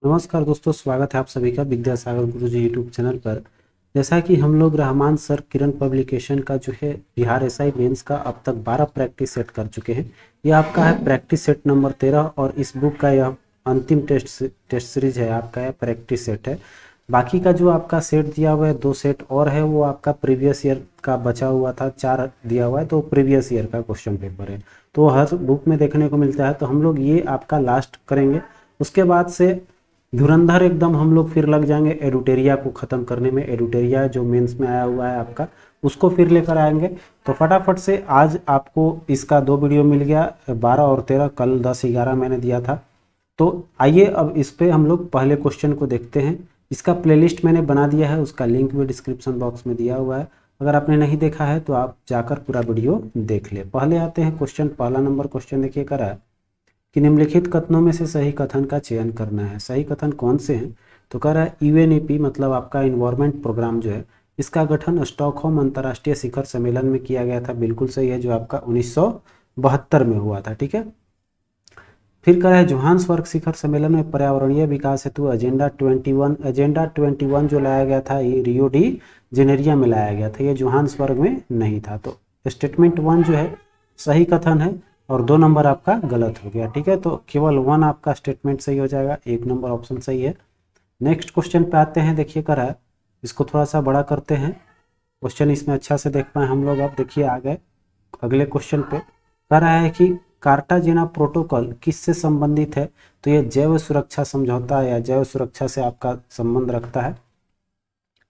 नमस्कार दोस्तों, स्वागत है आप सभी का विद्यासागर गुरुजी यूट्यूब चैनल पर। जैसा कि हम लोग रहमान सर किरण पब्लिकेशन का जो है बिहार एसआई मेंस का अब तक 12 प्रैक्टिस सेट कर चुके हैं। ये आपका है प्रैक्टिस सेट नंबर 13 और इस बुक का यह अंतिम टेस्ट सीरीज है। आपका यह प्रैक्टिस सेट है। बाकी का जो आपका सेट दिया हुआ है 2 सेट और है, वो आपका प्रीवियस ईयर का बचा हुआ था। 4 दिया हुआ है तो प्रीवियस ईयर का क्वेश्चन पेपर है, तो हर बुक में देखने को मिलता है। तो हम लोग ये आपका लास्ट करेंगे। उसके बाद से धुरंधर एकदम हम लोग फिर लग जाएंगे एडुटेरिया को ख़त्म करने में। एडुटेरिया जो मेंस में आया हुआ है आपका, उसको फिर लेकर आएंगे। तो फटाफट से आज आपको इसका 2 वीडियो मिल गया, 12 और 13। कल 10-11 मैंने दिया था। तो आइए अब इस पे हम लोग पहले क्वेश्चन को देखते हैं। इसका प्लेलिस्ट मैंने बना दिया है, उसका लिंक भी डिस्क्रिप्शन बॉक्स में दिया हुआ है। अगर आपने नहीं देखा है तो आप जाकर पूरा वीडियो देख ले। पहले आते हैं क्वेश्चन। पहला नंबर क्वेश्चन देखिए करा है कि निम्नलिखित कथनों में से सही कथन का चयन करना है। सही कथन कौन से हैं? तो कह रहा है यूएनईपी मतलब आपका इन्वायरमेंट प्रोग्राम जो है, इसका गठन स्टॉकहोम अंतर्राष्ट्रीय शिखर सम्मेलन में किया गया था। बिल्कुल सही है, जो आपका 1972 में हुआ था। ठीक है। फिर कह रहा है जोहान्सबर्ग शिखर सम्मेलन में पर्यावरणीय विकास हेतु एजेंडा 21 जो लाया गया था, ये रियो डी जेनेरिया में लाया गया था। ये जोहान्सबर्ग में नहीं था। तो स्टेटमेंट 1 जो है सही कथन है और 2 नंबर आपका गलत हो गया। ठीक है, तो केवल 1 आपका स्टेटमेंट सही हो जाएगा, 1 नंबर ऑप्शन सही है। नेक्स्ट क्वेश्चन पे आते हैं। देखिए कर रहा है, इसको थोड़ा सा बड़ा करते हैं, क्वेश्चन इसमें अच्छा से देख पाए हम लोग। अब देखिए आ गए अगले क्वेश्चन पे। कह रहा है कि कार्टाजेना प्रोटोकॉल किससे संबंधित है? तो ये जैव सुरक्षा समझौता या जैव सुरक्षा से आपका संबंध रखता है।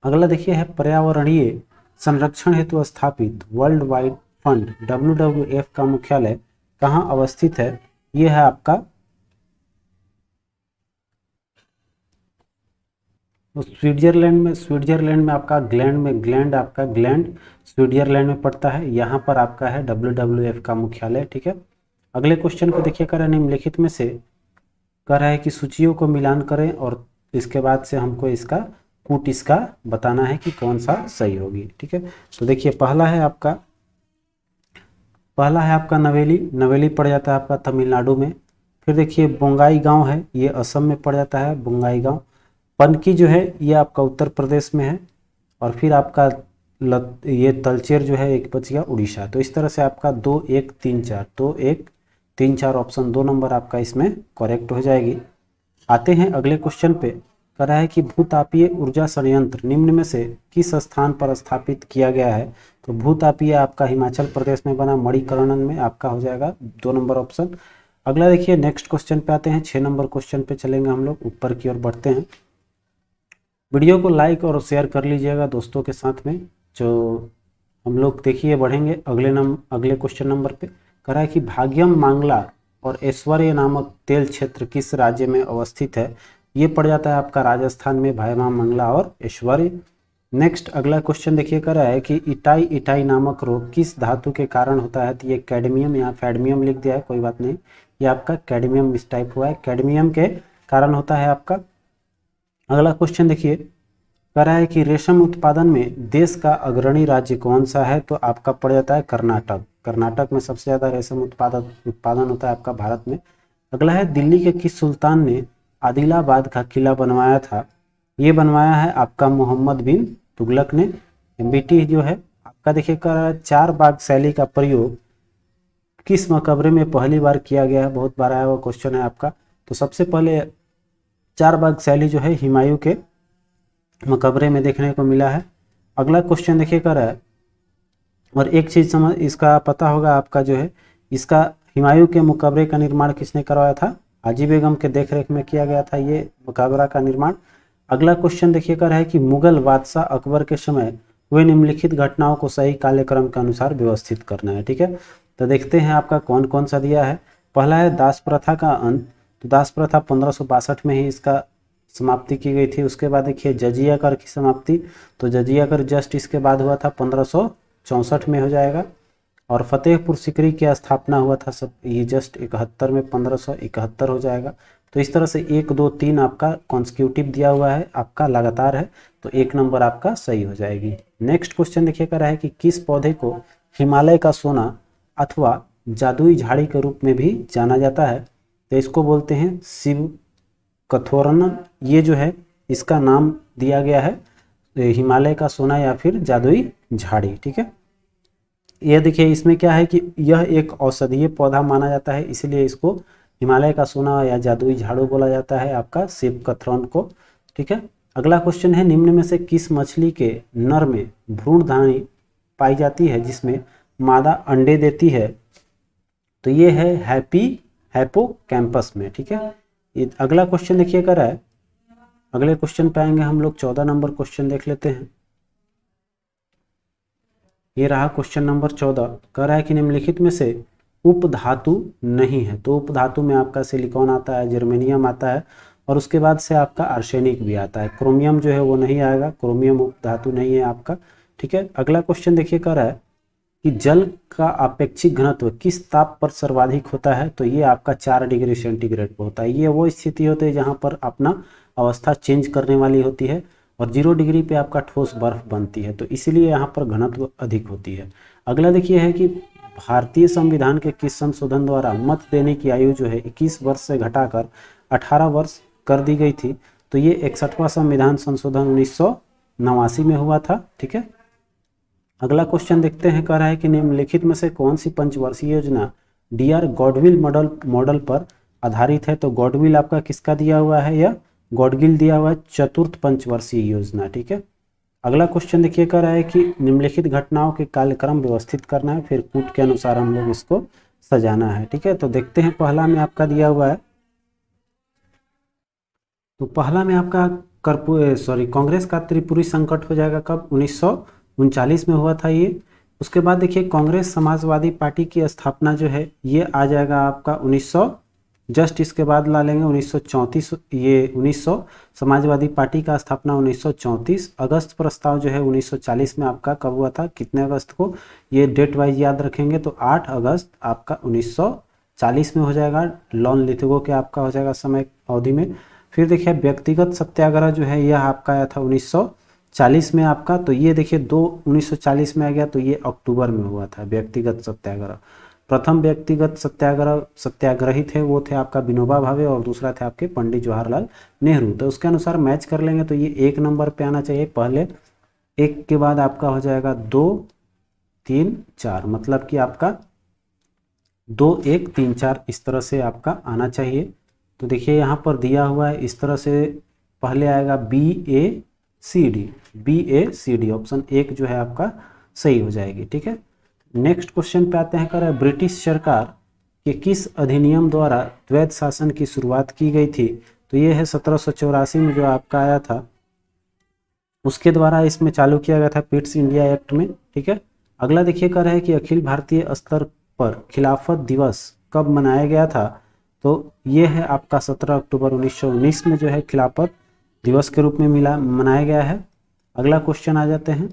अगला देखिए है पर्यावरणीय संरक्षण हेतु स्थापित वर्ल्ड वाइड फंड WWF का मुख्यालय कहाँ अवस्थित है? ये है आपका स्विट्जरलैंड में आपका ग्लैंड स्विट्जरलैंड में पड़ता है। यहाँ पर आपका है WWF का मुख्यालय। ठीक है। अगले क्वेश्चन को देखिए कर निम्नलिखित में से कह रहा है कि सूचियों को मिलान करें और इसके बाद से हमको इसका कूट इसका बताना है कि कौन सा सही होगी। ठीक है। तो देखिए पहला है आपका नवेली पड़ जाता है आपका तमिलनाडु में। फिर देखिए बोंगाई गांव है, ये असम में पड़ जाता है बोंगाई गांव। पनकी जो है ये आपका उत्तर प्रदेश में है। और फिर आपका ये तलचेर जो है एक बच गया उड़ीसा। तो इस तरह से आपका 2 1 3 4 2 1 3 4 ऑप्शन 2 नंबर आपका इसमें करेक्ट हो जाएगी। आते हैं अगले क्वेश्चन पे। कह रहा है कि भूतापीय ऊर्जा संयंत्र निम्न में से किस स्थान पर स्थापित किया गया है? तो भूतापीय आपका हिमाचल प्रदेश में बना मणिकर्णन में आपका हो जाएगा 2 नंबर ऑप्शन। अगला देखिए नेक्स्ट क्वेश्चन पे आते हैं। 6 नंबर क्वेश्चन पे चलेंगे हम लोग, ऊपर की ओर बढ़ते हैं। वीडियो को लाइक और शेयर कर लीजिएगा दोस्तों के साथ में। जो हम लोग देखिए बढ़ेंगे अगले क्वेश्चन नंबर पे। कह रहा है कि भाग्यम मांगला और ऐश्वर्य नामक तेल क्षेत्र किस राज्य में अवस्थित है? ये पड़ जाता है आपका राजस्थान में, भाग्यम मंगला और ऐश्वर्य। नेक्स्ट अगला क्वेश्चन देखिए कर रहा है कि इटाई नामक रोग किस धातु के कारण होता है? तो ये कैडमियम, यहाँ फैडमियम लिख दिया है, कोई बात नहीं, ये आपका कैडमियम मिस टाइप हुआ है, कैडमियम के कारण होता है आपका। अगला क्वेश्चन देखिए कह रहा है कि रेशम उत्पादन में देश का अग्रणी राज्य कौन सा है? तो आपका पड़ जाता है कर्नाटक। कर्नाटक में सबसे ज़्यादा रेशम उत्पादन होता है आपका भारत में। अगला है दिल्ली के किस सुल्तान ने आदिलाबाद का किला बनवाया था? ये बनवाया है आपका मोहम्मद बिन तुगलक ने। एमबीटी जो है आपका देखिए कह रहा है 4 बाग शैली का प्रयोग किस मकबरे में पहली बार किया गया है? बहुत बार आया हुआ क्वेश्चन है आपका। तो सबसे पहले 4 बाग शैली जो है हुमायूं के मकबरे में देखने को मिला है। अगला क्वेश्चन देखिए कर रहा है, और एक चीज़ समझ इसका पता होगा आपका जो है, इसका हुमायूं के मकबरे का निर्माण किसने करवाया था? हाजी बेगम के देखरेख में किया गया था ये मकबरा का निर्माण। अगला क्वेश्चन देखिए कर रहा है कि मुगल बादशाह अकबर के समय हुए निम्नलिखित घटनाओं को सही कालक्रम के अनुसार व्यवस्थित करना है। ठीक है, तो देखते हैं आपका कौन कौन सा दिया है। पहला है दास प्रथा का अंत। तो दास प्रथा 1562 में ही इसका समाप्ति की गई थी। उसके बाद देखिए जजिया कर की समाप्ति, तो जजिया कर जस्ट इसके बाद हुआ था 1564 में हो जाएगा। और फतेहपुर सिकरी की स्थापना हुआ था सब ये जस्ट 71 में, 1571 हो जाएगा। तो इस तरह से 1 2 3 आपका कॉन्सिक्यूटिव दिया हुआ है, आपका लगातार है, तो 1 नंबर आपका सही हो जाएगी। नेक्स्ट क्वेश्चन देखिए कर रहा है कि किस पौधे को हिमालय का सोना अथवा जादुई झाड़ी के रूप में भी जाना जाता है? तो इसको बोलते हैं कथोरन, ये जो है इसका नाम दिया गया है हिमालय का सोना या फिर जादुई झाड़ी। ठीक है, ये देखिए इसमें क्या है कि यह एक औषधीय पौधा माना जाता है, इसलिए इसको हिमालय का सोना या जादुई झाड़ू बोला जाता है आपका शिव कथरन को। ठीक है, अगला क्वेश्चन है, निम्न में से किस मछली के नर में भ्रूणधानी पाई जाती है जिसमें मादा अंडे देती है? तो ये है हिप्पोकैम्पस में। ठीक है, ये अगला क्वेश्चन देखिए कर रहा है, अगले क्वेश्चन पे आएंगे हम लोग। 14 नंबर क्वेश्चन देख लेते हैं। ये रहा क्वेश्चन नंबर 14, कह रहा है कि निम्नलिखित में से उपधातु नहीं है। तो उपधातु में आपका सिलिकॉन आता है, जर्मेनियम आता है और उसके बाद से आपका आर्सेनिक भी आता है। क्रोमियम जो है वो नहीं आएगा, क्रोमियम उपधातु नहीं है आपका। ठीक है, अगला क्वेश्चन देखिए कह रहा है कि जल का अपेक्षिक घनत्व किस ताप पर सर्वाधिक होता है? तो ये आपका 4 डिग्री सेंटीग्रेड पर होता है। ये वो स्थिति होती है जहाँ पर अपना अवस्था चेंज करने वाली होती है और 0 डिग्री पे आपका ठोस बर्फ बनती है, तो इसीलिए यहाँ पर घनत्व अधिक होती है। अगला देखिए है कि भारतीय संविधान के किस संशोधन द्वारा मत देने की आयु जो है 21 वर्ष से घटाकर 18 वर्ष कर दी गई थी? तो ये 61वां संविधान संशोधन 1989 में हुआ था। ठीक है, अगला क्वेश्चन देखते हैं, कह रहा है कि निम्नलिखित में से कौन सी पंचवर्षीय योजना डीआर गॉडविल मॉडल पर आधारित है? तो गॉडविल आपका किसका दिया हुआ है? या गॉडगिल दिया हुआ है, चतुर्थ पंचवर्षीय योजना। ठीक है, अगला क्वेश्चन देखिए कह रहा है कि निम्नलिखित घटनाओं के कालक्रम व्यवस्थित करना है, फिर कूट के अनुसार हम लोग इसको सजाना है। ठीक है, तो देखते हैं, पहला में आपका दिया हुआ है, तो पहला में आपका कांग्रेस का त्रिपुरी संकट हो जाएगा कब? 1939 में हुआ था ये। उसके बाद देखिए कांग्रेस समाजवादी पार्टी की स्थापना जो है ये आ जाएगा आपका 1900, जस्ट इसके बाद ला लेंगे 1934। ये 1900 समाजवादी पार्टी का स्थापना 1934। अगस्त प्रस्ताव जो है 1940 में आपका कब हुआ था, कितने अगस्त को? ये डेट वाइज याद रखेंगे तो 8 अगस्त आपका 1940 में हो जाएगा। लॉन लिथगो के आपका हो जाएगा समय अवधि में। फिर देखिए व्यक्तिगत सत्याग्रह जो है यह आपका आया था 1940 में आपका, तो ये देखिए 1940 में आ गया, तो ये अक्टूबर में हुआ था व्यक्तिगत सत्याग्रह। प्रथम व्यक्तिगत सत्याग्रही थे वो थे आपका विनोबा भावे और दूसरा थे आपके पंडित जवाहरलाल नेहरू। तो उसके अनुसार मैच कर लेंगे तो ये 1 नंबर पे आना चाहिए पहले, 1 के बाद आपका हो जाएगा 2 3 4, मतलब कि आपका 2 1 3 4 इस तरह से आपका आना चाहिए। तो देखिए यहाँ पर दिया हुआ है इस तरह से, पहले आएगा BACD ऑप्शन 1 जो है आपका सही हो जाएगी। ठीक है, नेक्स्ट क्वेश्चन पे आते हैं, कर ब्रिटिश सरकार के किस अधिनियम द्वारा द्वैध शासन की शुरुआत की गई थी? तो ये है 1784 में जो आपका आया था, उसके द्वारा इसमें चालू किया गया था पिट्स इंडिया एक्ट में। ठीक है, अगला देखिए कर रहा है कि अखिल भारतीय स्तर पर खिलाफत दिवस कब मनाया गया था? तो ये है आपका 17 अक्टूबर 1919 में जो है खिलाफत दिवस के रूप में मनाया गया है। अगला क्वेश्चन आ जाते हैं,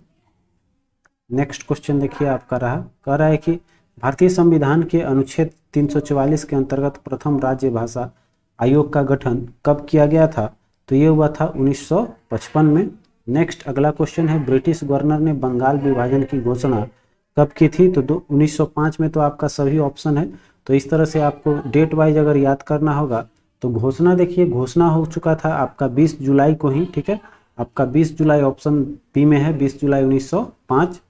नेक्स्ट क्वेश्चन देखिए आपका कह रहा है कि भारतीय संविधान के अनुच्छेद 344 के अंतर्गत प्रथम राज्य भाषा आयोग का गठन कब किया गया था? तो ये हुआ था 1955 में। नेक्स्ट अगला क्वेश्चन है, ब्रिटिश गवर्नर ने बंगाल विभाजन की घोषणा कब की थी? तो 1905 में। तो आपका सभी ऑप्शन है, तो इस तरह से आपको डेट वाइज अगर याद करना होगा तो घोषणा देखिए, घोषणा हो चुका था आपका 20 जुलाई को ही। ठीक है, आपका 20 जुलाई ऑप्शन बी में है, 20 जुलाई 1905।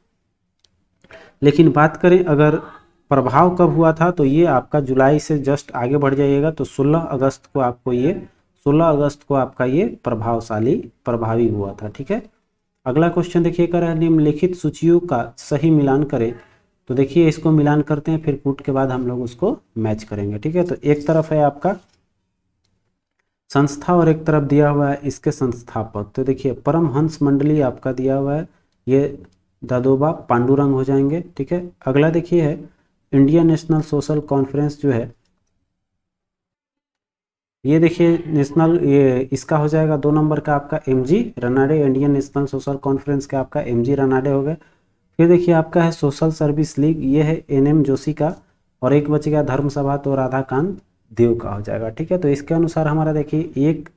लेकिन बात करें अगर प्रभाव कब हुआ था, तो ये आपका जुलाई से जस्ट आगे बढ़ जाइएगा, तो 16 अगस्त को आपका ये प्रभावी हुआ था। ठीक है, अगला क्वेश्चन देखिए कर है, निम्नलिखित सूचियों का सही मिलान करें। तो देखिए इसको मिलान करते हैं, फिर कूट के बाद हम लोग उसको मैच करेंगे। ठीक है, तो एक तरफ है आपका संस्था और एक तरफ दिया हुआ है इसके संस्थापक। तो देखिए परमहंस मंडली आपका दिया हुआ है, ये दादोबा पांडुरंग हो जाएंगे। ठीक है, अगला देखिए है इंडियन नेशनल सोशल कॉन्फ्रेंस जो है, ये देखिए नेशनल, ये इसका हो जाएगा 2 नंबर का आपका MG Ranade, Indian national social conference का आपका MG रनाडे हो गए। फिर देखिए आपका है सोशल सर्विस लीग, ये है NM जोशी का, और एक बचेगा धर्म सभा तो राधाकांत देव का हो जाएगा। ठीक है, तो इसके अनुसार हमारा देखिए 1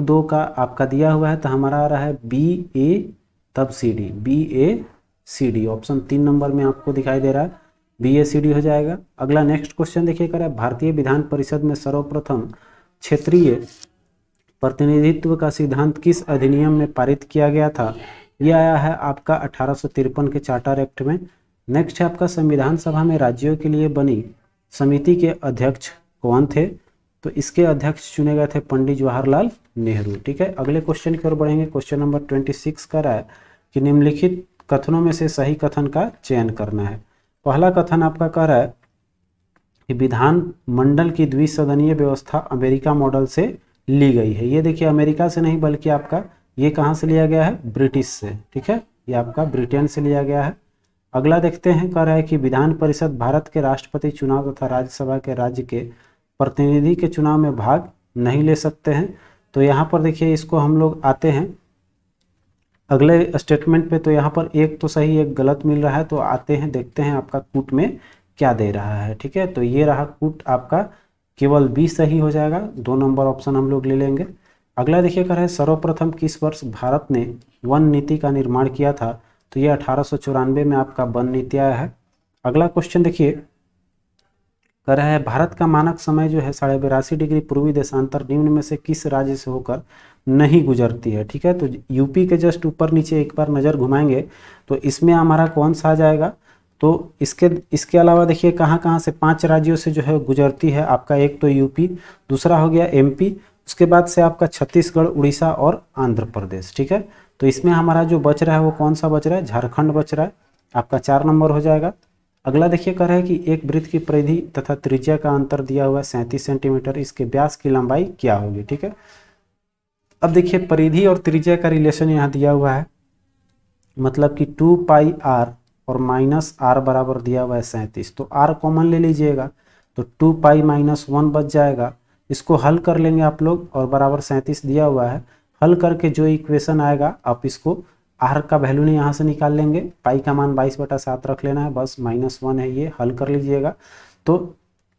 2 का आपका दिया हुआ है, तो हमारा आ रहा है BA तब CD, BACD ऑप्शन 3 नंबर में आपको दिखाई दे रहा है, BACD हो जाएगा। अगला नेक्स्ट क्वेश्चन देखिए कर, भारतीय विधान परिषद में सर्वप्रथम क्षेत्रीय प्रतिनिधित्व का सिद्धांत किस अधिनियम में पारित किया गया था? यह आया है आपका 1853 के चार्टर एक्ट में। नेक्स्ट है आपका संविधान सभा में राज्यों के लिए बनी समिति के अध्यक्ष कौन थे? तो इसके अध्यक्ष चुने गए थे पंडित जवाहरलाल नेहरू। ठीक है, अगले क्वेश्चन की ओर बढ़ेंगे। क्वेश्चन नंबर 26 का रहा है कि निम्नलिखित कथनों में से सही कथन का चयन करना है। पहला कथन आपका कह रहा है कि विधान मंडल की द्विसदनीय व्यवस्था अमेरिका मॉडल से ली गई है। ये देखिए अमेरिका से नहीं बल्कि आपका ये कहाँ से लिया गया है? ब्रिटिश से। ठीक है, ये आपका ब्रिटेन से लिया गया है। अगला देखते हैं, कह रहा है कि विधान परिषद भारत के राष्ट्रपति चुनाव तथा राज्यसभा के राज्य के प्रतिनिधि के चुनाव में भाग नहीं ले सकते हैं। तो यहाँ पर देखिए इसको हम लोग आते हैं अगले स्टेटमेंट पे। तो यहाँ पर एक तो सही एक गलत मिल रहा है। तो आते हैं देखते हैं आपका कूट में क्या दे रहा है। ठीक है, तो ये रहा कूट आपका, केवल बी सही हो जाएगा। 2 नंबर ऑप्शन हम लोग ले लेंगे। अगला देखिए कर है सर्वप्रथम किस वर्ष भारत ने वन नीति का निर्माण किया था? तो ये 1894 में आपका वन नीति आया है। अगला क्वेश्चन देखिए कर रहा है भारत का मानक समय जो है 82.5 डिग्री पूर्वी देशांतर निम्न में से किस राज्य से होकर नहीं गुजरती है? ठीक है, तो यूपी के जस्ट ऊपर नीचे एक बार नज़र घुमाएंगे तो इसमें हमारा कौन सा आ जाएगा? तो इसके अलावा देखिए कहाँ कहाँ से 5 राज्यों से जो है गुजरती है आपका। एक तो यूपी, दूसरा हो गया एमपी, उसके बाद से आपका छत्तीसगढ़, उड़ीसा और आंध्र प्रदेश। ठीक है, तो इसमें हमारा जो बच रहा है वो कौन सा बच रहा है? झारखंड बच रहा है, आपका 4 नंबर हो जाएगा। अगला देखिए कह रहा है कि एक वृत्त की परिधि तथा त्रिज्या का अंतर दिया हुआ है 37 सेंटीमीटर, इसके व्यास की लंबाई क्या होगी? ठीक है, अब देखिए परिधि और त्रिज्या का रिलेशन यहाँ दिया हुआ है, मतलब कि 2 पाई आर और माइनस आर बराबर दिया हुआ है 37। तो आर कॉमन ले लीजिएगा तो 2 पाई माइनस 1 बच जाएगा। इसको हल कर लेंगे आप लोग और बराबर 37 दिया हुआ है। हल करके जो इक्वेशन आएगा आप इसको आर का वैल्यू नहीं यहाँ से निकाल लेंगे, पाई का मान 22/7 रख लेना है, बस -1 है, ये हल कर लीजिएगा। तो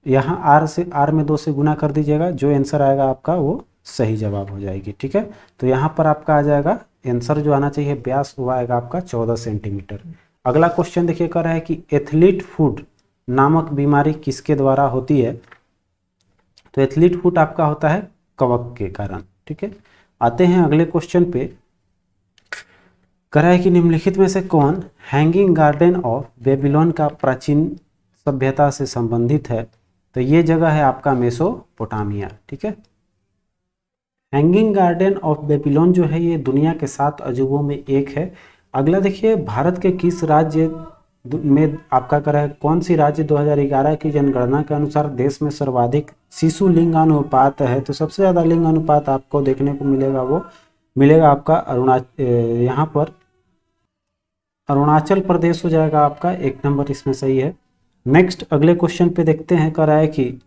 यहाँ आर से आर में 2 से गुना कर दीजिएगा, जो आंसर आएगा आपका वो सही जवाब हो जाएगी। ठीक है, तो यहाँ पर आपका आ जाएगा आंसर जो आना चाहिए व्यास वो आएगा आपका 14 सेंटीमीटर। अगला क्वेश्चन देखिए कर रहा है कि एथलीट फुट नामक बीमारी किसके द्वारा होती है? तो एथलीट फुट आपका होता है कवक के कारण। ठीक है, आते हैं अगले क्वेश्चन पे। कह रहा है कि निम्नलिखित में से कौन हैंगिंग गार्डन ऑफ बेबीलोन का प्राचीन सभ्यता से संबंधित है? तो ये जगह है आपका मेसोपोटामिया। ठीक है, हैंगिंग गार्डन ऑफ बेबीलोन जो है ये दुनिया के 7 अजूबों में एक है। अगला देखिए भारत के किस राज्य में आपका कह रहा है कौन सी राज्य 2011 की जनगणना के अनुसार देश में सर्वाधिक शिशु लिंग अनुपात है? तो सबसे ज़्यादा लिंग अनुपात आपको देखने को मिलेगा वो मिलेगा आपका यहाँ पर अरुणाचल प्रदेश हो जाएगा आपका 1 नंबर, इसमें सही है। नेक्स्ट अगले क्वेश्चन पे देखते हैं, कह रहा है कि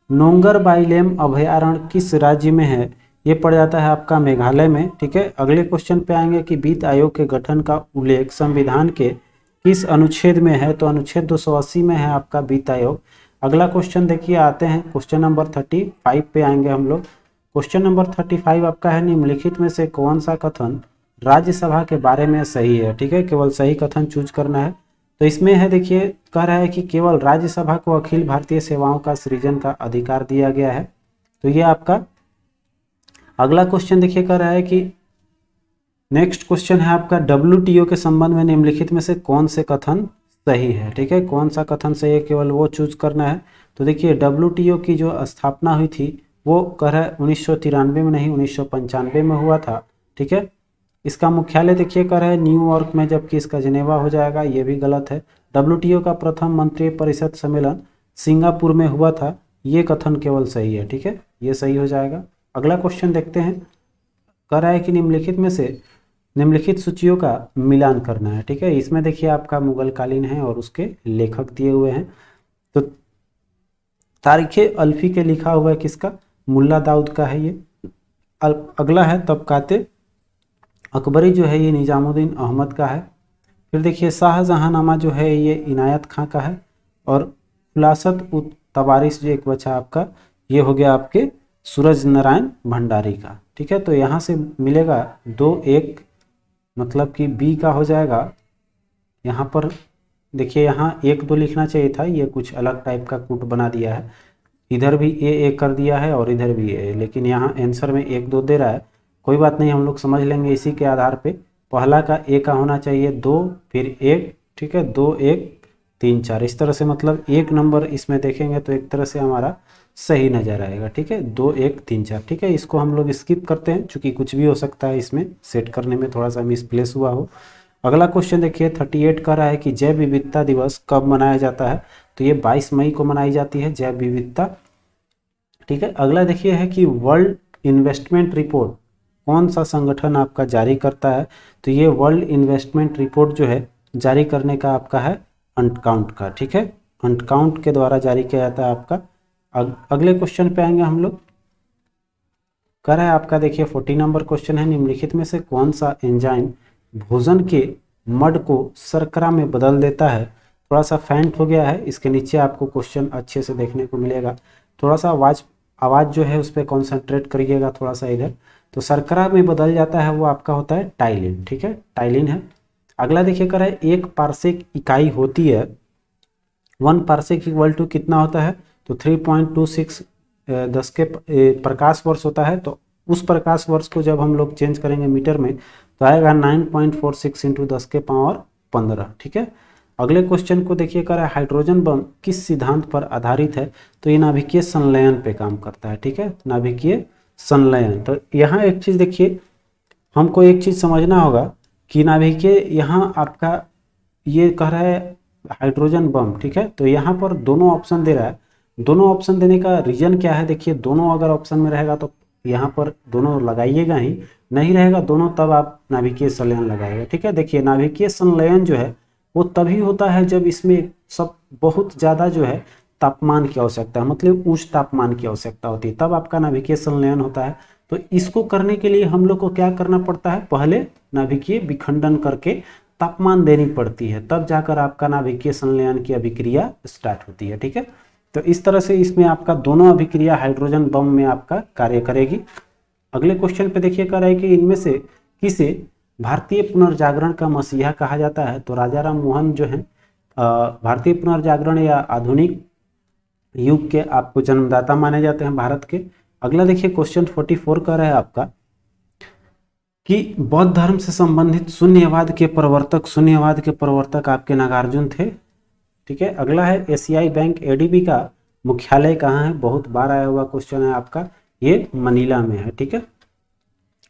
नोंगर बाइलेम अभयारण्य किस राज्य में है? ये पड़ जाता है आपका मेघालय में। ठीक है, अगले क्वेश्चन पे आएंगे कि वित्त आयोग के गठन का उल्लेख संविधान के किस अनुच्छेद में है? तो अनुच्छेद 280 में है आपका वित्त आयोग। अगला क्वेश्चन देखिए आते हैं क्वेश्चन नंबर 35 पे आएंगे हम लोग। क्वेश्चन नंबर 35 आपका है निम्नलिखित में से कौन सा कथन राज्यसभा के बारे में सही है? ठीक है, केवल सही कथन चूज करना है। तो इसमें है देखिए कह रहा है कि केवल राज्यसभा को अखिल भारतीय सेवाओं का सृजन का अधिकार दिया गया है। तो ये आपका अगला क्वेश्चन देखिए कह रहा है कि नेक्स्ट क्वेश्चन है आपका WTO के संबंध में निम्नलिखित में से कौन से कथन सही है? ठीक है, कौन सा कथन सही है केवल वो चूज करना है। तो देखिए WTO की जो स्थापना हुई थी वो कह रहा है 1993 में नहीं 1995 में हुआ था। ठीक है, इसका मुख्यालय देखिए कह रहा है न्यूयॉर्क में, जबकि इसका जिनेवा हो जाएगा, ये भी गलत है। WTO का प्रथम मंत्रिय परिषद सम्मेलन सिंगापुर में हुआ था, ये कथन केवल सही है। ठीक है, ये सही हो जाएगा। अगला क्वेश्चन देखते हैं, कह रहा है कि निम्नलिखित में से निम्नलिखित सूचियों का मिलान करना है। ठीक है, इसमें देखिए आपका मुगल कालीन है और उसके लेखक दिए हुए हैं। तो तारीखे अल्फी के लिखा हुआ है किसका? मुल्ला दाऊद का है ये। अगला है तबकाते अकबरी जो है ये निजामुद्दीन अहमद का है। फिर देखिए शाहजहांनामा जो है ये इनायत खां का है। और खुलासत उत तवारिस जो एक बचा आपका ये हो गया आपके सूरज नारायण भंडारी का। ठीक है, तो यहाँ से मिलेगा 2-1, मतलब कि बी का हो जाएगा। यहाँ पर देखिए यहाँ 1-2 लिखना चाहिए था, ये कुछ अलग टाइप का कूट बना दिया है। इधर भी ए कर दिया है और इधर भी ए, लेकिन यहाँ आंसर में 1 2 दे रहा है। कोई बात नहीं, हम लोग समझ लेंगे इसी के आधार पे। पहला का ए का होना चाहिए 2 फिर 1, ठीक है, 2 1 3 4, इस तरह से मतलब 1 नंबर इसमें देखेंगे तो एक तरह से हमारा सही नजर आएगा, ठीक है, 2 1 3 4, ठीक है। इसको हम लोग स्किप करते हैं चूंकि कुछ भी हो सकता है, इसमें सेट करने में थोड़ा सा मिसप्लेस हुआ हो। अगला क्वेश्चन देखिए 38 का रहा है कि जैव विविधता दिवस कब मनाया जाता है, तो ये 22 मई को मनाई जाती है जैव विविधता, ठीक है। अगला देखिए है कि वर्ल्ड इन्वेस्टमेंट रिपोर्ट कौन सा संगठन आपका जारी करता है, तो ये वर्ल्ड इन्वेस्टमेंट रिपोर्ट जो है जारी करने का आपका है अनकाउंट का, ठीक है, अनकाउंट के द्वारा जारी किया जाता है आपका। अगले क्वेश्चन पे आएंगे हम लोग। कर है आपका देखिए 40 नंबर क्वेश्चन है, निम्नलिखित में से कौन सा एंजाइम भोजन के मड को शर्करा में बदल देता है। थोड़ा सा फेंट हो गया है, इसके नीचे आपको क्वेश्चन अच्छे से देखने को मिलेगा। थोड़ा सा आवाज़ जो है उस पर कॉन्सेंट्रेट करिएगा थोड़ा सा इधर। तो शर्करा में बदल जाता है वो आपका होता है टाइलिन, ठीक है, टाइलिन है। अगला देखिए कर है 1 पारसेक इकाई होती है, 1 पारसेक इक्वल टू कितना होता है, तो 3.26 10 के प्रकाश वर्ष होता है। तो उस प्रकाश वर्ष को जब हम लोग चेंज करेंगे मीटर में तो आएगा 9.46 इंटू 10 के पावर 15, ठीक है। अगले क्वेश्चन को देखिए कर हाइड्रोजन बम किस सिद्धांत पर आधारित है, तो ये नाभिकीय संलयन पे काम करता है, ठीक है, नाभिकीय संलयन। तो यहाँ एक चीज़ देखिए, हमको एक चीज़ समझना होगा कि नाभिकीय यहाँ आपका ये कह रहा है हाइड्रोजन बम, ठीक है, तो यहाँ पर दोनों ऑप्शन दे रहा है। दोनों ऑप्शन देने का रीजन क्या है, देखिए दोनों अगर ऑप्शन में रहेगा तो यहाँ पर दोनों लगाइएगा ही, नहीं रहेगा दोनों तब आप नाभिकीय संलयन लगाएगा, ठीक है। देखिए नाभिकीय संलयन जो है वो तभी होता है जब इसमें सब बहुत ज़्यादा जो है तापमान की आवश्यकता है, मतलब उच्च तापमान की आवश्यकता होती है, तब आपका नाभिकीय संलयन होता है। तो इसको करने के लिए हम लोग को क्या करना पड़ता है, पहले नाभिकीय विखंडन करके तापमान देनी पड़ती है, तब जाकर आपका नाभिकीय संलयन की अभिक्रिया स्टार्ट होती है, ठीक है। तो इस तरह से इसमें आपका दोनों अभिक्रिया हाइड्रोजन बम में आपका कार्य करेगी। अगले क्वेश्चन पे देखिए कह रहा है कि इनमें से किसे भारतीय पुनर्जागरण का मसीहा कहा जाता है, तो राजा राम मोहन जो है भारतीय पुनर्जागरण या आधुनिक युग के आपको जन्मदाता माने जाते हैं भारत के। अगला देखिए क्वेश्चन 44 का रहा है आपका कि बौद्ध धर्म से संबंधित शून्यवाद के प्रवर्तक आपके नागार्जुन थे, ठीक है। अगला है एशियाई बैंक एडीबी का मुख्यालय कहाँ है, बहुत बार आया हुआ क्वेश्चन है आपका, ये मनीला में है, ठीक है।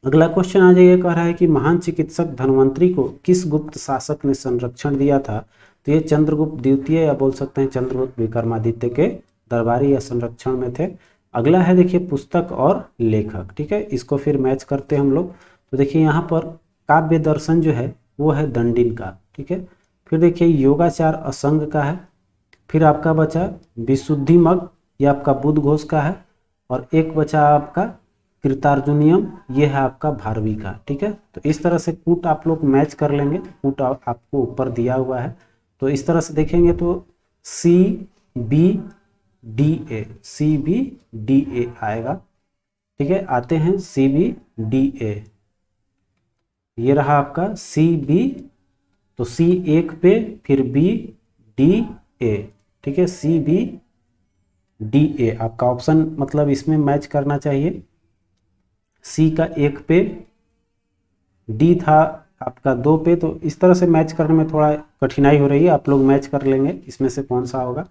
अगला क्वेश्चन आ जाइए, कह रहा है कि महान चिकित्सक धन्वंतरी को किस गुप्त शासक ने संरक्षण दिया था, तो ये चंद्रगुप्त द्वितीय या बोल सकते हैं चंद्रगुप्त विक्रमादित्य के दरबारी या संरक्षण में थे। अगला है देखिए पुस्तक और लेखक, ठीक है, इसको फिर मैच करते हैं हम लोग। तो देखिए यहाँ पर काव्य दर्शन जो है वो है दंडिन का, ठीक है। फिर देखिए योगाचार असंग का है, फिर आपका बचा विशुद्धि मग, ये आपका बुद्ध घोष का है, और एक बचा आपका कृतार्जुनियम, ये है आपका भारवी का, ठीक है। तो इस तरह से कूट आप लोग मैच कर लेंगे, कूट आपको ऊपर दिया हुआ है, तो इस तरह से देखेंगे तो CBDA आएगा, ठीक है। आते हैं CBDA, ये रहा आपका CB, तो C एक पे फिर BDA, ठीक है, CBDA आपका ऑप्शन मतलब इसमें मैच करना चाहिए। C का 1 पे, D था आपका 2 पे, तो इस तरह से मैच करने में थोड़ा कठिनाई हो रही है, आप लोग मैच कर लेंगे इसमें से कौन सा होगा।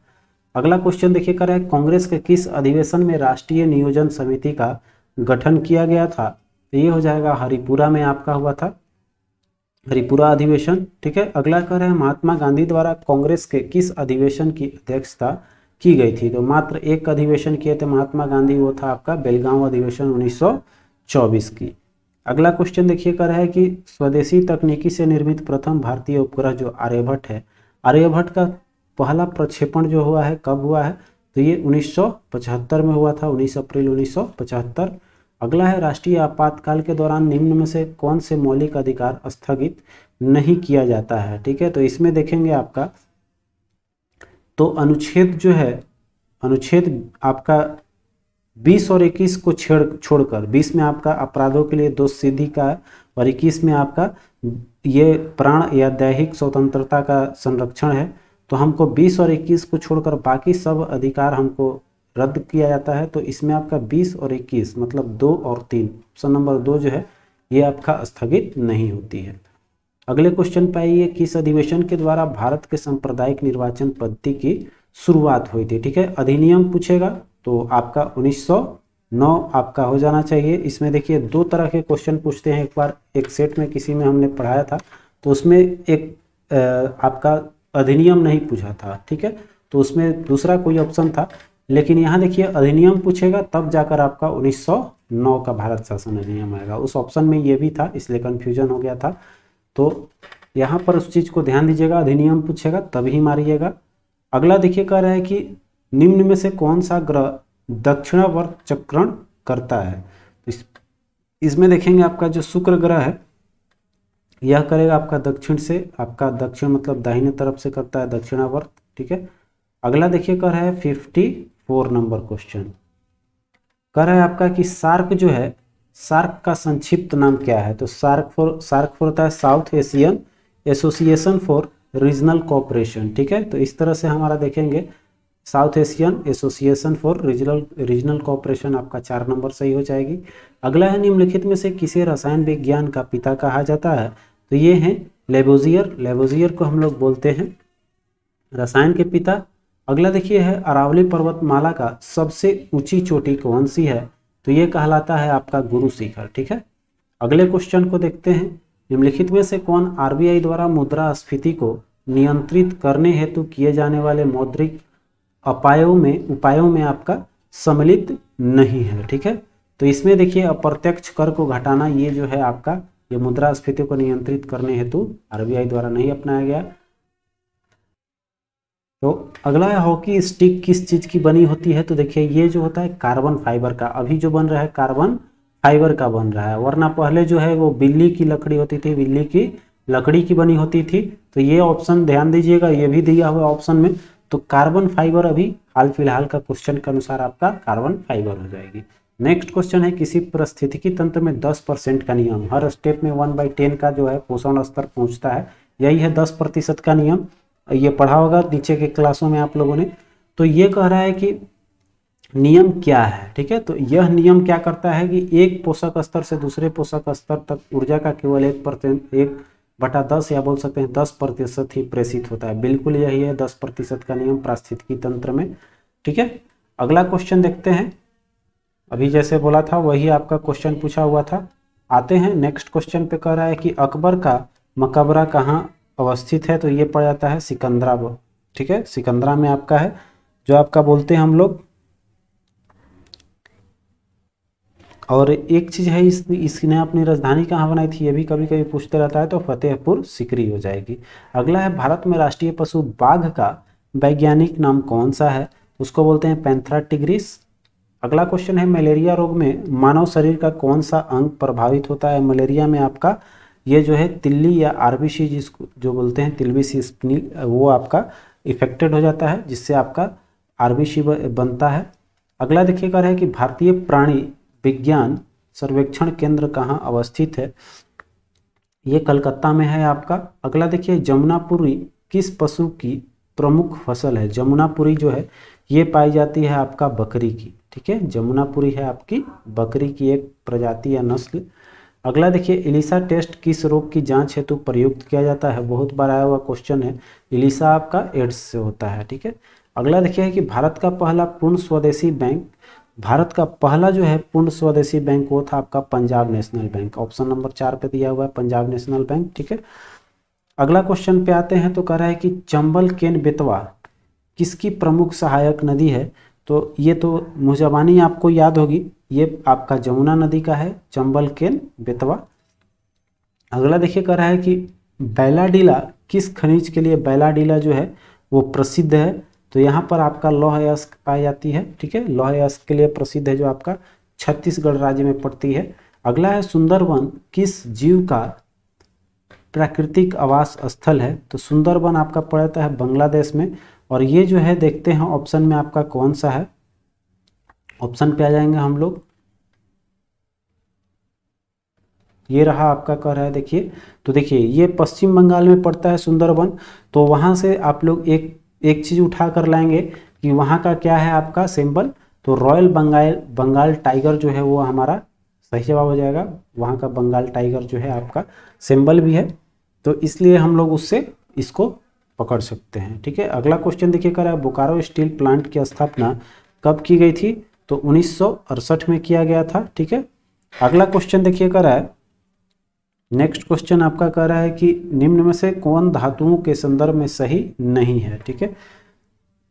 अगला क्वेश्चन देखिए कर रहा है कांग्रेस के किस अधिवेशन में राष्ट्रीय नियोजन समिति का गठन किया गया था, तो ये हो जाएगा हरिपुरा में आपका हुआ था, हरिपुरा अधिवेशन, ठीक है। अगला कह रहा है महात्मा गांधी द्वारा कांग्रेस के किस अधिवेशन की अध्यक्षता की गई थी, तो मात्र एक अधिवेशन किए थे महात्मा गांधी, वो था आपका बेलगांव अधिवेशन 1924 की। अगला क्वेश्चन देखिए कर रहा है कि स्वदेशी तकनीकी से निर्मित प्रथम भारतीय उपग्रह जो आर्यभट्ट है, आर्यभट्ट का पहला प्रक्षेपण जो हुआ है कब हुआ है, तो ये 1975 में हुआ था, 19 अप्रैल 1975। अगला है राष्ट्रीय आपातकाल के दौरान निम्न में से कौन से मौलिक अधिकार स्थगित नहीं किया जाता है, ठीक है। तो इसमें देखेंगे आपका तो अनुच्छेद जो है, अनुच्छेद आपका 20 और 21 को छोड़कर 20 में आपका अपराधों के लिए दोष सिद्धि का है, और 21 में आपका ये प्राण या दैहिक स्वतंत्रता का संरक्षण है। तो हमको 20 और 21 को छोड़कर बाकी सब अधिकार हमको रद्द किया जाता है तो इसमें आपका 20 और 21 मतलब 2 और 3 ऑप्शन नंबर 2 जो है ये आपका स्थगित नहीं होती है। अगले क्वेश्चन पे आइए, किस अधिवेशन के द्वारा भारत के सांप्रदायिक निर्वाचन पद्धति की शुरुआत हुई थी। ठीक है, अधिनियम पूछेगा तो आपका 1909 आपका हो जाना चाहिए। इसमें देखिए दो तरह के क्वेश्चन पूछते हैं, एक बार एक सेट में किसी में हमने पढ़ाया था तो उसमें एक आपका अधिनियम नहीं पूछा था। ठीक है, तो उसमें दूसरा कोई ऑप्शन था, लेकिन यहाँ देखिए अधिनियम पूछेगा तब जाकर आपका 1909 का भारत शासन अधिनियम आएगा। उस ऑप्शन में ये भी था इसलिए कन्फ्यूजन हो गया था, तो यहाँ पर उस चीज़ को ध्यान दीजिएगा, अधिनियम पूछेगा तभी मारिएगा। अगला देखिए कह रहा है कि निम्न में से कौन सा ग्रह दक्षिणावर्त चक्रण करता है। इसमें देखेंगे आपका जो शुक्र ग्रह है यह करेगा आपका दक्षिण से, आपका दक्षिण मतलब दाहिने तरफ से करता है दक्षिणावर्त। ठीक है, अगला देखिए कह रहा है 54 नंबर क्वेश्चन कह रहा है आपका कि सार्क जो है, सार्क का संक्षिप्त नाम क्या है। तो सार्क फॉर होता है south Asian association for regional cooperation. ठीक है, तो इस तरह से हमारा देखेंगे south Asian association for regional cooperation, आपका 4 नंबर सही हो जाएगी। अगला है निम्नलिखित में से किसे रसायन विज्ञान का पिता कहा जाता है। तो ये हैं लेबोजियर, लेबोजियर को हम लोग बोलते हैं रसायन के पिता। अगला देखिए है अरावली पर्वतमाला का सबसे ऊंची चोटी कौन सी है। तो ये कहलाता है आपका गुरु शिखर। ठीक है, अगले क्वेश्चन को देखते हैं, निम्नलिखित में से कौन आरबीआई द्वारा मुद्रास्फीति को नियंत्रित करने हेतु किए जाने वाले मौद्रिक उपायों में आपका सम्मिलित नहीं है। ठीक है, तो इसमें देखिए अप्रत्यक्ष कर को घटाना ये जो है आपका ये मुद्रास्फीति को नियंत्रित करने हेतु आरबीआई द्वारा नहीं अपनाया गया। तो अगला है हॉकी स्टिक किस चीज की बनी होती है। तो देखिए ये जो होता है कार्बन फाइबर का, अभी जो बन रहा है कार्बन फाइबर का बन रहा है, वरना पहले जो है वो बिल्ली की लकड़ी होती थी, बिल्ली की लकड़ी की बनी होती थी। तो ये ऑप्शन ध्यान दीजिएगा, ये भी दिया हुआ ऑप्शन में, तो कार्बन फाइबर अभी हाल फिलहाल का क्वेश्चन के अनुसार आपका कार्बन फाइबर हो जाएगी। नेक्स्ट क्वेश्चन है किसी पारिस्थितिकी तंत्र में 10% का नियम, हर स्टेप में 1/10 का जो है पोषण स्तर पहुंचता है, यही है 10% का नियम। ये पढ़ा होगा नीचे के क्लासों में आप लोगों ने। तो ये कह रहा है कि नियम क्या है। ठीक है, तो यह नियम क्या करता है कि एक पोषक स्तर से दूसरे पोषक स्तर तक ऊर्जा का केवल 1/10 या बोल सकते हैं 10% ही प्रेषित होता है। बिल्कुल यही है 10% का नियम पारिस्थितिकी तंत्र में। ठीक है, अगला क्वेश्चन देखते हैं, अभी जैसे बोला था वही आपका क्वेश्चन पूछा हुआ था। आते हैं नेक्स्ट क्वेश्चन पे, कह रहा है कि अकबर का मकबरा कहाँ अवस्थित है। तो ये पड़ जाता है सिकंदरा। ठीक है, सिकंदरा में आपका है, जो आपका बोलते हैं हम लोग। और एक चीज है इसने अपनी राजधानी कहाँ बनाई थी, ये भी कभी कभी पूछते रहता है, तो फतेहपुर सिकरी हो जाएगी। अगला है भारत में राष्ट्रीय पशु बाघ का वैज्ञानिक नाम कौन सा है। उसको बोलते हैं पैंथेरा टिग्रिस। अगला क्वेश्चन है मलेरिया रोग में मानव शरीर का कौन सा अंग प्रभावित होता है। मलेरिया में आपका ये जो है तिल्ली या आरबीसी जिसको जो बोलते हैं तिलबी स्पिनिल, वो आपका इफेक्टेड हो जाता है, जिससे आपका आरबीसी बनता है। अगला देखिएगा है कि भारतीय प्राणी विज्ञान सर्वेक्षण केंद्र कहाँ अवस्थित है। ये कलकत्ता में है आपका। अगला देखिए जमुनापुरी किस पशु की प्रमुख फसल है। जमुनापुरी जो है ये पाई जाती है आपका बकरी की। ठीक है, जमुनापुरी है आपकी बकरी की एक प्रजाति या नस्ल। अगला देखिए इलिसा टेस्ट किस रोग की जांच हेतु प्रयुक्त किया जाता है। बहुत बार आया हुआ क्वेश्चन है, इलिसा आपका एड्स से होता है। ठीक है, अगला देखिए कि भारत का पहला पूर्ण स्वदेशी बैंक, भारत का पहला जो है पूर्ण स्वदेशी बैंक वो था आपका Punjab national bank. Option number 4 पे दिया हुआ है पंजाब नेशनल बैंक। ठीक है, अगला क्वेश्चन पे आते हैं, तो कह रहा है कि चंबल केन बेतवा किसकी प्रमुख सहायक नदी है। तो ये तो मुजबानी आपको याद होगी, ये आपका जमुना नदी का है चंबल केन बेतवा। अगला देखिए कह रहा है कि बैलाडीला किस खनिज के लिए बैलाडीला जो है वो प्रसिद्ध है। तो यहाँ पर आपका लौह अयस्क पाई जाती है। ठीक है, लौह अयस्क के लिए प्रसिद्ध है, जो आपका छत्तीसगढ़ राज्य में पड़ती है। अगला है सुंदरवन किस जीव का प्राकृतिक आवास स्थल है। तो सुंदरवन आपका पड़ता है बांग्लादेश में। और ये जो है देखते हैं ऑप्शन में आपका कौन सा है। ऑप्शन पे आ जाएंगे हम लोग, ये रहा आपका कह रहा है देखिए। तो देखिए ये पश्चिम बंगाल में पड़ता है सुंदरवन। तो वहाँ से आप लोग एक चीज़ उठा कर लाएंगे कि वहाँ का क्या है आपका सिंबल, तो रॉयल बंगाल बंगाल टाइगर जो है वो हमारा सही जवाब हो जाएगा। वहाँ का बंगाल टाइगर जो है आपका सिंबल भी है, तो इसलिए हम लोग उससे इसको पकड़ सकते हैं। ठीक है, अगला क्वेश्चन देखिए कर रहा है बोकारो स्टील प्लांट की स्थापना कब की गई थी? तो 1968 में किया गया था। ठीक है, अगला क्वेश्चन देखिए कर रहा है, नेक्स्ट क्वेश्चन आपका कह रहा है कि निम्न में से कौन धातुओं के संदर्भ में सही नहीं है? ठीक है,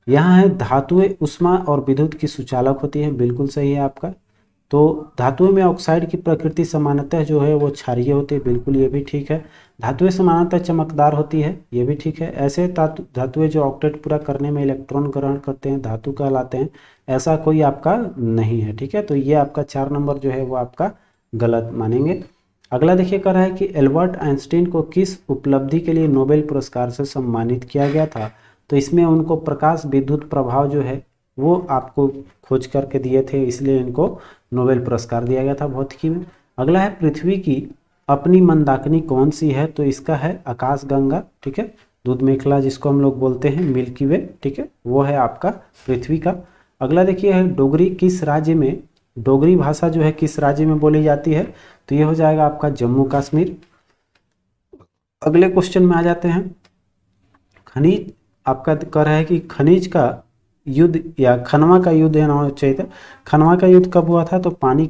यहाँ है धातुएं उष्मा और विद्युत की सुचालक होती है, बिल्कुल सही है आपका। तो धातुओं में ऑक्साइड की प्रकृति सामान्यतः जो है वो क्षारीय होती है, बिल्कुल ये भी ठीक है। धातुएं सामान्यतः चमकदार होती है, ये भी ठीक है। ऐसे धातुएं जो ऑक्टेट पूरा करने में इलेक्ट्रॉन ग्रहण करते हैं धातु कहलाते हैं, ऐसा कोई आपका नहीं है। ठीक है, तो ये आपका 4 नंबर जो है वो आपका गलत मानेंगे। अगला देखिए कह रहा है कि एल्बर्ट आइंस्टीन को किस उपलब्धि के लिए नोबेल पुरस्कार से सम्मानित किया गया था? तो इसमें उनको प्रकाश विद्युत प्रभाव जो है वो आपको खोज करके दिए थे, इसलिए इनको नोबेल पुरस्कार दिया गया था भौतिकी में। अगला है पृथ्वी की अपनी मंदाकिनी कौन सी है? तो इसका है आकाशगंगा। ठीक है, दूध मेखला जिसको हम लोग बोलते हैं, मिल्की वे। ठीक है, वो है आपका पृथ्वी का। अगला देखिए है डोगरी किस राज्य में, डोगरी भाषा जो है किस राज्य में बोली जाती है? तो ये हो जाएगा आपका जम्मू कश्मीर। अगले क्वेश्चन में आ जाते हैं, खनिज आपका कह रहा है कि खनिज का युद्ध या खनवा का युद्ध होना चाहिए था। खनवा का युद्ध कब हुआ था? तो पानी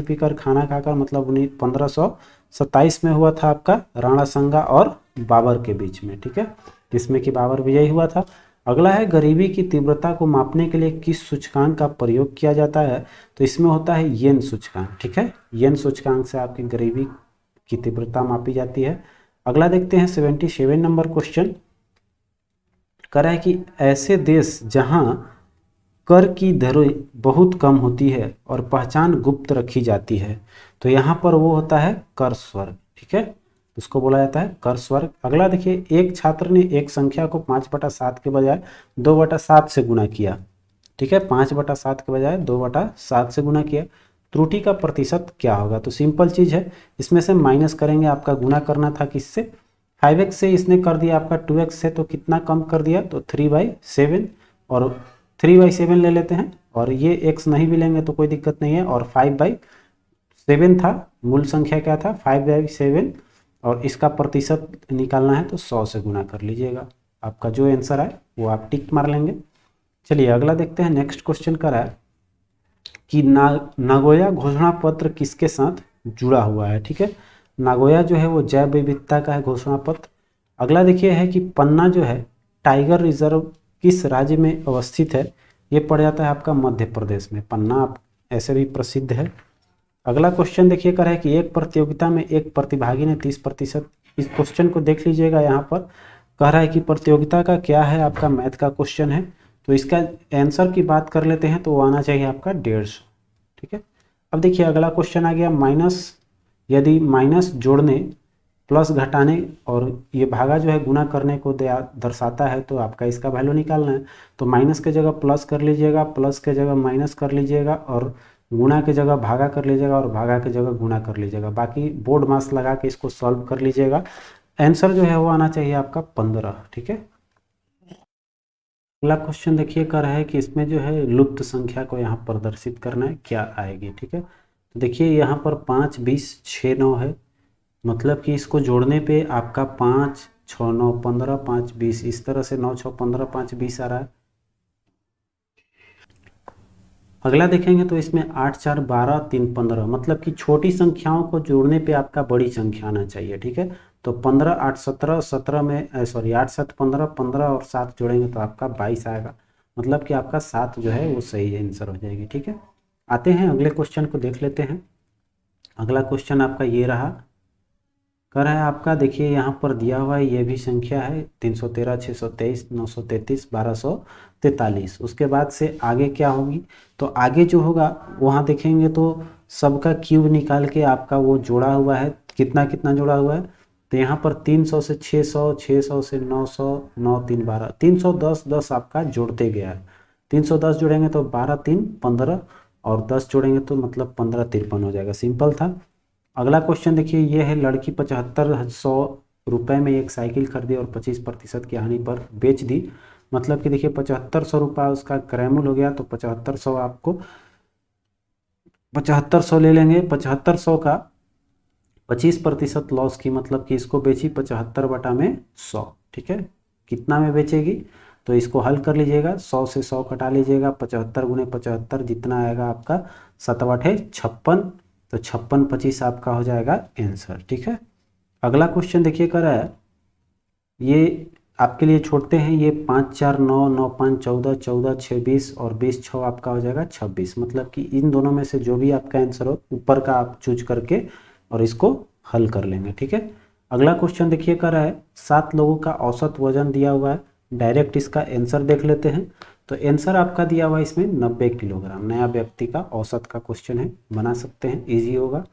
पीकर खाना खाकर, मतलब 1527 में हुआ था आपका राणा संगा और बाबर के बीच में। ठीक है, जिसमें कि बाबर विजयी हुआ था। अगला है गरीबी की तीव्रता को मापने के लिए किस सूचकांक का प्रयोग किया जाता है? तो इसमें होता है येन सूचकांक। ठीक है, येन सूचकांक से आपकी गरीबी की तीव्रता मापी जाती है। अगला देखते हैं 77 नंबर क्वेश्चन कह रहा है कि ऐसे देश जहां कर की दरें बहुत कम होती है और पहचान गुप्त रखी जाती है, तो यहाँ पर वो होता है कर स्वर्ग। ठीक है, उसको बोला जाता है कर स्वर्ग। अगला देखिए, एक छात्र ने एक संख्या को 5/7 के बजाय 2/7 से गुणा किया। ठीक है, 5/7 के बजाय 2/7 से गुणा किया, त्रुटि का प्रतिशत क्या होगा? तो सिंपल चीज है, इसमें से माइनस करेंगे, आपका गुणा करना था किससे? 5x से इसने कर दिया आपका 2x से, तो कितना कम कर दिया? तो 3/7, और 3/7 ले लेते हैं, और ये x नहीं भी लेंगे तो कोई दिक्कत नहीं है। और 5/7 था, मूल संख्या क्या था? 5/7, और इसका प्रतिशत निकालना है तो 100 से गुणा कर लीजिएगा। आपका जो आंसर है वो आप टिक मार लेंगे। चलिए अगला देखते हैं, नेक्स्ट क्वेश्चन का है कि नागोया घोषणा पत्र किसके साथ जुड़ा हुआ है? ठीक है, नागोया जो है वो जैव विविधता का है घोषणा पत्र। अगला देखिए है कि पन्ना जो है टाइगर रिजर्व किस राज्य में अवस्थित है? ये पड़ जाता है आपका मध्य प्रदेश में, पन्ना ऐसे भी प्रसिद्ध है। अगला क्वेश्चन देखिए कर है कि एक प्रतियोगिता में एक प्रतिभागी ने 30%, इस क्वेश्चन को देख लीजिएगा, यहाँ पर कह रहा है कि प्रतियोगिता का क्या है? आपका मैथ का क्वेश्चन है, तो इसका आंसर की बात कर लेते हैं तो वो आना चाहिए आपका 150। ठीक है, अब देखिए अगला क्वेश्चन आ गया माइनस, यदि माइनस जोड़ने प्लस घटाने और ये भागा जो है गुना करने को दर्शाता है, तो आपका इसका वैल्यू निकालना है। तो माइनस के जगह प्लस कर लीजिएगा, प्लस के जगह माइनस कर लीजिएगा, और गुना के जगह भागा कर लीजिएगा, और भागा के जगह गुना कर लीजिएगा। बाकी बोर्ड मास लगा के इसको सॉल्व कर लीजिएगा। आंसर जो है वो आना चाहिए आपका 15। ठीक है, अगला क्वेश्चन देखिए कर रहा है कि इसमें जो है लुप्त संख्या को यहाँ प्रदर्शित करना है, क्या आएगी? ठीक है, तो देखिए यहाँ पर 5, 20, 6, 9 है, मतलब कि इसको जोड़ने पे आपका 5, 6, 9, 15, 5, 20, इस तरह से 9, 6, 15, 5, 20 आ रहा है। अगला देखेंगे तो इसमें 8, 4, 12, 3, 15, मतलब कि छोटी संख्याओं को जोड़ने पे आपका बड़ी संख्या आना चाहिए। ठीक है, तो 15, 8, 17, 17 में सॉरी 8, 7, 15, 15 और 7 जोड़ेंगे तो आपका 22 आएगा, मतलब कि आपका 7 जो है वो सही आंसर हो जाएगी। ठीक है, आते हैं अगले क्वेश्चन को देख लेते हैं। अगला क्वेश्चन आपका ये रहा, कर है आपका देखिए यहाँ पर दिया हुआ है, ये भी संख्या है 313, 623, 933, 1243। उसके बाद से आगे क्या होगी? तो आगे जो होगा वहाँ देखेंगे तो सबका क्यूब निकाल के आपका वो जोड़ा हुआ है, कितना कितना जोड़ा हुआ है? तो यहाँ पर 300 से 600, 600 से 900, 9, 3, 12, 310, 10 आपका जोड़ते गया है। 310 जोड़ेंगे तो 12, 3, 15, और 10 जोड़ेंगे तो मतलब 15, 53 हो जाएगा। सिंपल था। अगला क्वेश्चन देखिए, ये है लड़की 75,100 रुपये में एक साइकिल खरीदी और 25% की हानि पर बेच दी, मतलब कि देखिए 7500 रुपये उसका क्रयमूल्य हो गया, तो 7500 आपको 7500 ले लेंगे। 7500 का 25% लॉस की, मतलब कि इसको बेची 75/100, ठीक है। कितना में बेचेगी, तो इसको हल कर लीजिएगा, 100 से 100 कटा लीजिएगा, 75 गुने 75 जितना आएगा आपका 7×8 = 56, तो 56/25 आपका हो जाएगा आंसर, ठीक है। अगला क्वेश्चन देखिए कर रहा है, ये आपके लिए छोड़ते हैं, ये 5 4 9 9 5 14 14 6 20 और 20 6 आपका हो जाएगा 26, मतलब कि इन दोनों में से जो भी आपका आंसर हो ऊपर का आप चूज करके और इसको हल कर लेंगे, ठीक है। अगला क्वेश्चन देखिए कर रहा है, 7 लोगों का औसत वजन दिया हुआ है, डायरेक्ट इसका आंसर देख लेते हैं। तो आंसर आपका दिया हुआ है इसमें 90 किलोग्राम, नया व्यक्ति का औसत का क्वेश्चन है, बना सकते हैं, ईजी होगा।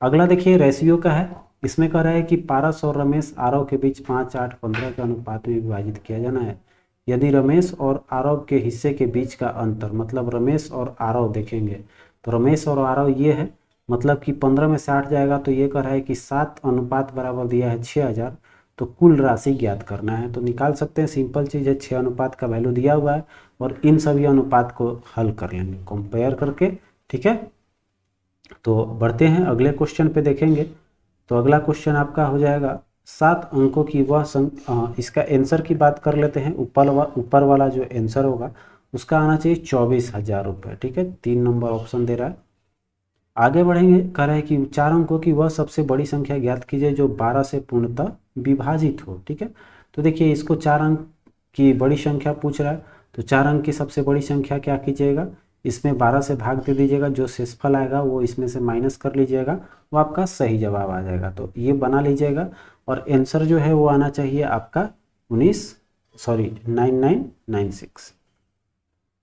अगला देखिए रेशियो का है, इसमें कह रहा है कि पारस और रमेश आरव के बीच 5 8 15 के अनुपात में विभाजित किया जाना है। यदि रमेश और आरव के हिस्से के बीच का अंतर, मतलब रमेश और आरव देखेंगे तो रमेश और आरव ये है, मतलब कि 15 में 60 जाएगा, तो ये कह रहा है कि 7 अनुपात बराबर दिया है 6000, तो कुल राशि ज्ञात करना है। तो निकाल सकते हैं, सिंपल चीज़ है, 6 अनुपात का वैल्यू दिया हुआ है और इन सभी अनुपात को हल कर लेंगे कंपेयर करके, ठीक है। तो बढ़ते हैं अगले क्वेश्चन पे देखेंगे। तो अगला क्वेश्चन आपका हो जाएगा 7 अंकों की वह इसका आंसर की बात कर लेते हैं। ऊपर वाला जो आंसर होगा उसका आना चाहिए 24,000 रुपये, ठीक है। 3 नंबर ऑप्शन दे रहा है। आगे बढ़ेंगे, कह रहा है कि 4 अंकों की वह सबसे बड़ी संख्या ज्ञात कीजिए जो 12 से पूर्णतः विभाजित हो, ठीक है। तो देखिए इसको 4 अंक की बड़ी संख्या पूछ रहा है, तो 4 अंक की सबसे बड़ी संख्या क्या कीजिएगा, इसमें 12 से भाग दे दीजिएगा, जो शेषफल आएगा वो इसमें से माइनस कर लीजिएगा, वो आपका सही जवाब आ जाएगा। तो ये बना लीजिएगा और आंसर जो है वो आना चाहिए आपका 9996।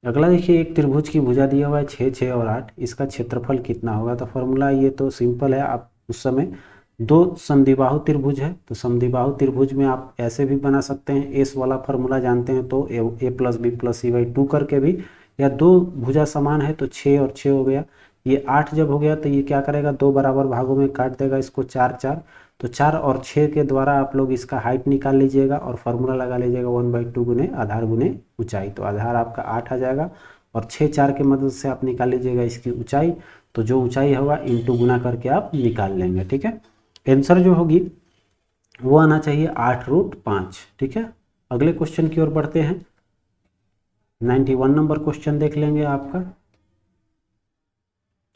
अगला देखिए, एक त्रिभुज की भुजा दिया हुआ है 6 6 और 8, इसका क्षेत्रफल कितना होगा। तो फॉर्मूला ये तो सिंपल है, आप उस समय 2 समद्विबाहु त्रिभुज है, तो समद्विबाहु त्रिभुज में आप ऐसे भी बना सकते हैं, एस वाला फॉर्मूला जानते हैं तो a + b + c/2 करके भी, या 2 भुजा समान है तो 6 और 6 हो गया, ये 8 जब हो गया तो ये क्या करेगा, 2 बराबर भागों में काट देगा इसको, 4 4, तो 4 और 6 के द्वारा आप लोग इसका हाइट निकाल लीजिएगा और फार्मूला लगा लीजिएगा 1/2 गुने आधार गुने ऊंचाई, तो आधार आपका 8 आ जाएगा और 6 4 के मदद से आप निकाल लीजिएगा इसकी ऊंचाई, तो जो ऊंचाई होगा इंटू गुना करके आप निकाल लेंगे, ठीक है। आंसर जो होगी वो आना चाहिए 8√5, ठीक है। अगले क्वेश्चन की ओर बढ़ते हैं, 91 नंबर क्वेश्चन देख लेंगे आपका।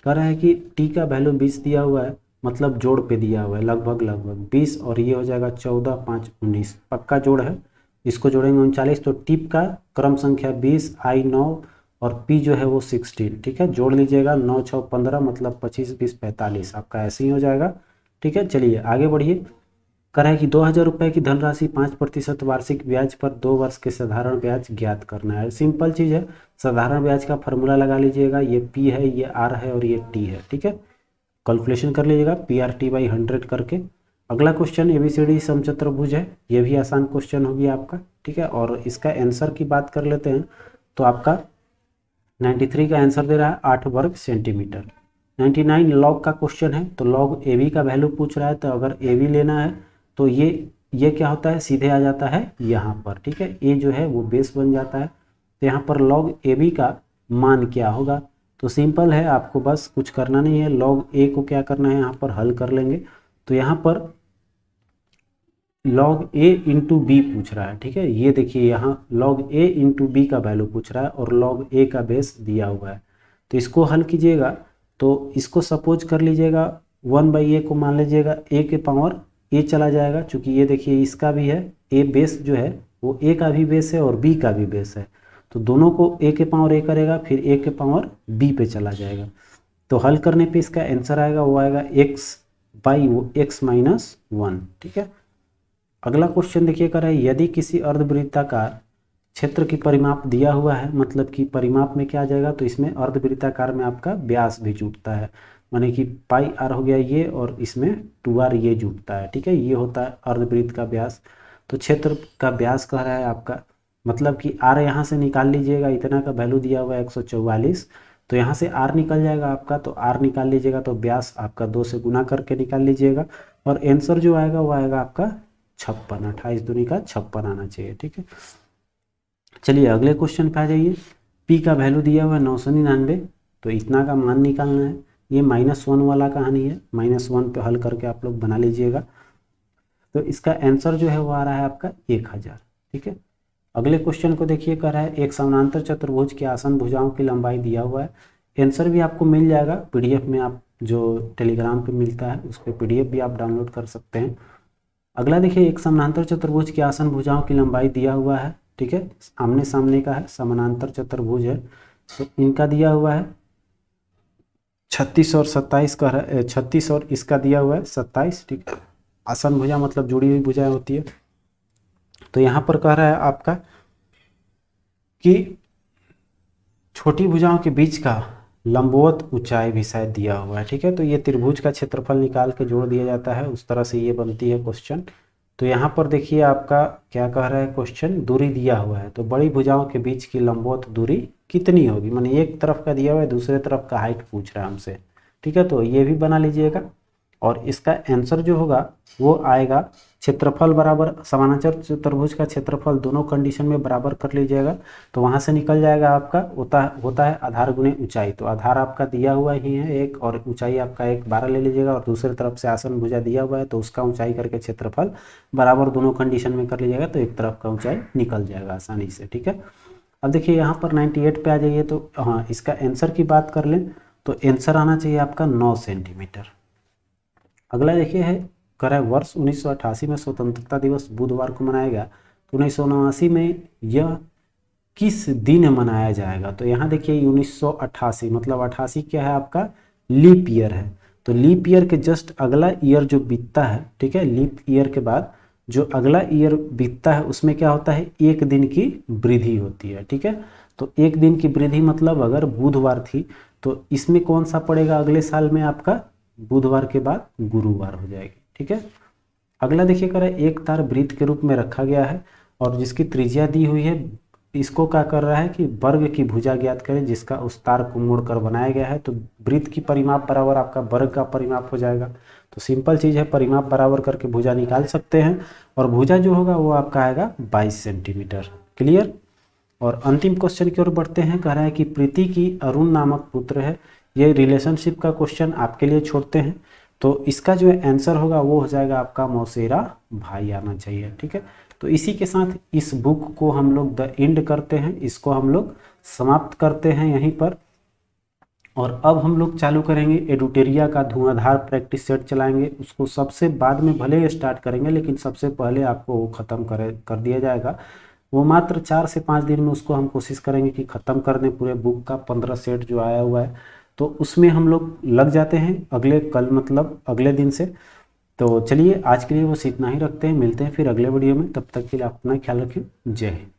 कह रहा है कि टी का वैल्यू 20 दिया हुआ है, मतलब जोड़ पे दिया हुआ है, लगभग 20 और ये हो जाएगा 14 5 19, पक्का जोड़ है, इसको जोड़ेंगे 39, तो टिप का क्रम संख्या 20, आई 9 और पी जो है वो 16, ठीक है। जोड़ लीजिएगा, 9 6 15 मतलब 25 20 45, आपका ऐसे ही हो जाएगा, ठीक है। चलिए आगे बढ़िए। कह रहा है कि 2000 रुपये की धनराशि 5% वार्षिक ब्याज पर 2 वर्ष के साधारण ब्याज ज्ञात करना है। सिंपल चीज़ है, साधारण ब्याज का फॉर्मूला लगा लीजिएगा, ये पी है, ये आर है और ये टी है, ठीक है। कैलकुलेशन कर लीजिएगा PRT/100 करके। अगला क्वेश्चन ABCD समचतुर्भुज है, ये भी आसान क्वेश्चन होगी आपका, ठीक है। और इसका आंसर की बात कर लेते हैं, तो आपका 93 का आंसर दे रहा है 8 वर्ग सेंटीमीटर। 99 लॉग का क्वेश्चन है, तो लॉग AB का वैल्यू पूछ रहा है, तो अगर AB लेना है तो ये क्या होता है, सीधे आ जाता है यहाँ पर, ठीक है। A जो है वो बेस बन जाता है, तो यहाँ पर लॉग AB का मान क्या होगा, तो सिंपल है, आपको बस कुछ करना नहीं है, लॉग A को क्या करना है यहाँ पर हल कर लेंगे। तो यहाँ पर log A इंटू बी पूछ रहा है, ठीक है। ये देखिए यहाँ log A इंटू बी का वैल्यू पूछ रहा है और log A का बेस दिया हुआ है, तो इसको हल कीजिएगा। तो इसको सपोज कर लीजिएगा 1/a को मान लीजिएगा a के पावर a चला जाएगा, चूँकि ये देखिए इसका भी है, a बेस जो है वो a का भी बेस है और b का भी बेस है, तो दोनों को a के पावर a करेगा, फिर a के पावर b पे चला जाएगा। तो हल करने पे इसका आंसर आएगा, वो आएगा x/(x-1), ठीक है। अगला क्वेश्चन देखिए कर रहा है, यदि किसी अर्धवृत्ताकार क्षेत्र की परिमाप दिया हुआ है, मतलब कि परिमाप में क्या आ जाएगा, तो इसमें अर्धवृत्ताकार में आपका व्यास भी जुटता है, माने कि πr हो गया ये और इसमें 2r ये जुटता है, ठीक है। ये होता है अर्धवृत्त का व्यास। तो क्षेत्र का व्यास कह रहा है आपका, मतलब कि r यहाँ से निकाल लीजिएगा, इतना का वैल्यू दिया हुआ है 144, तो यहाँ से r निकल जाएगा आपका, तो r निकाल लीजिएगा, तो व्यास आपका 2 से गुना करके निकाल लीजिएगा और आंसर जो आएगा वो आएगा आपका 56, 28 दूनी का 56 आना चाहिए, ठीक है। चलिए अगले क्वेश्चन पे आ जाइए। पी का वैल्यू दिया हुआ है 999, तो इतना का मान निकालना है। ये -1 वाला कहानी है, -1 पे हल करके आप लोग बना लीजिएगा। तो इसका आंसर जो है वो आ रहा है आपका 1000। ठीक है, अगले क्वेश्चन को देखिए, कह रहा है एक समानांतर चतुर्भुज की आसन भुजाओं की लंबाई दिया हुआ है। आंसर भी आपको मिल जाएगा पीडीएफ में, आप जो टेलीग्राम पे मिलता है उस पर पीडीएफ भी आप डाउनलोड कर सकते हैं। अगला देखिए, एक समानांतर चतुर्भुज की आसन भुजाओं की लंबाई दिया हुआ है। ठीक है, आमने सामने का है, समानांतर चतुर्भुज है, तो इनका दिया हुआ है 36 और 27 का है, 36 और इसका दिया हुआ है 27। ठीक है, आसन भुजा मतलब जुड़ी हुई भुजाएं होती है। तो यहाँ पर कह रहा है आपका कि छोटी भुजाओं के बीच का लंबवत ऊंचाई भी शायद दिया हुआ है। ठीक है, तो ये त्रिभुज का क्षेत्रफल निकाल के जोड़ दिया जाता है, उस तरह से ये बनती है क्वेश्चन। तो यहाँ पर देखिए आपका क्या कह रहा है क्वेश्चन, दूरी दिया हुआ है, तो बड़ी भुजाओं के बीच की लंबवत दूरी कितनी होगी, माने एक तरफ का दिया हुआ है, दूसरे तरफ का हाइट पूछ रहा है हमसे। ठीक है, तो ये भी बना लीजिएगा। और इसका आंसर जो होगा वो आएगा, क्षेत्रफल बराबर समानांतर चतुर्भुज का क्षेत्रफल दोनों कंडीशन में बराबर कर लीजिएगा, तो वहाँ से निकल जाएगा आपका होता है आधार गुणे ऊंचाई। तो आधार आपका दिया हुआ ही है एक, और ऊंचाई आपका 12 ले लीजिएगा, और दूसरी तरफ से आसन भुजा दिया हुआ है, तो उसका ऊंचाई करके क्षेत्रफल बराबर दोनों कंडीशन में कर लीजिएगा, तो एक तरफ का ऊंचाई निकल जाएगा आसानी से। ठीक है, अब देखिए यहाँ पर 98 पे आ जाइए। तो हाँ, इसका आंसर की बात कर लें तो आंसर आना चाहिए आपका 9 सेंटीमीटर। अगला देखिए है, कर है वर्ष 1988 में स्वतंत्रता दिवस बुधवार को मनाया गया, तो 1989 में यह किस दिन मनाया जाएगा। तो यहाँ देखिए 1988 मतलब 88 क्या है आपका, लीप ईयर है। तो लीप ईयर के जस्ट अगला ईयर जो बीतता है, ठीक है, लीप ईयर के बाद जो अगला ईयर बीतता है उसमें क्या होता है, एक दिन की वृद्धि होती है। ठीक है, तो एक दिन की वृद्धि मतलब अगर बुधवार थी तो इसमें कौन सा पड़ेगा, अगले साल में आपका बुधवार के बाद गुरुवार हो जाएगी। ठीक है, अगला देखिए कर एक तार वृत्त के रूप में रखा गया है और जिसकी त्रिज्या दी हुई है। इसको क्या कर रहा है कि वर्ग की भुजा ज्ञात करें जिसका उस तार को मोड़कर बनाया गया है। तो वृत्त की परिमाप बराबर आपका वर्ग का परिमाप हो जाएगा। तो सिंपल चीज़ है, परिमाप बराबर करके भुजा निकाल सकते हैं, और भुजा जो होगा वो आपका आएगा 22 सेंटीमीटर। क्लियर। और अंतिम क्वेश्चन की ओर बढ़ते हैं। कह रहा है कि प्रीति की अरुण नामक पुत्र है। ये रिलेशनशिप का क्वेश्चन आपके लिए छोड़ते हैं, तो इसका जो आंसर होगा वो हो जाएगा आपका मौसेरा भाई आना चाहिए। ठीक है, तो इसी के साथ इस बुक को हम लोग द एंड करते हैं, इसको हम लोग समाप्त करते हैं यहीं पर। और अब हम लोग चालू करेंगे एडुटेरिया का धुआंधार प्रैक्टिस सेट चलाएंगे। उसको सबसे बाद में भले ही स्टार्ट करेंगे, लेकिन सबसे पहले आपको वो ख़त्म कर दिया जाएगा। वो मात्र 4 से 5 दिन में उसको हम कोशिश करेंगे कि ख़त्म कर दें पूरे बुक का 15 सेट जो आया हुआ है। तो उसमें हम लोग लग जाते हैं कल मतलब अगले दिन से। तो चलिए आज के लिए बस इतना ही रखते हैं, मिलते हैं फिर अगले वीडियो में। तब तक के लिए अपना ख्याल रखें। जय हिंद।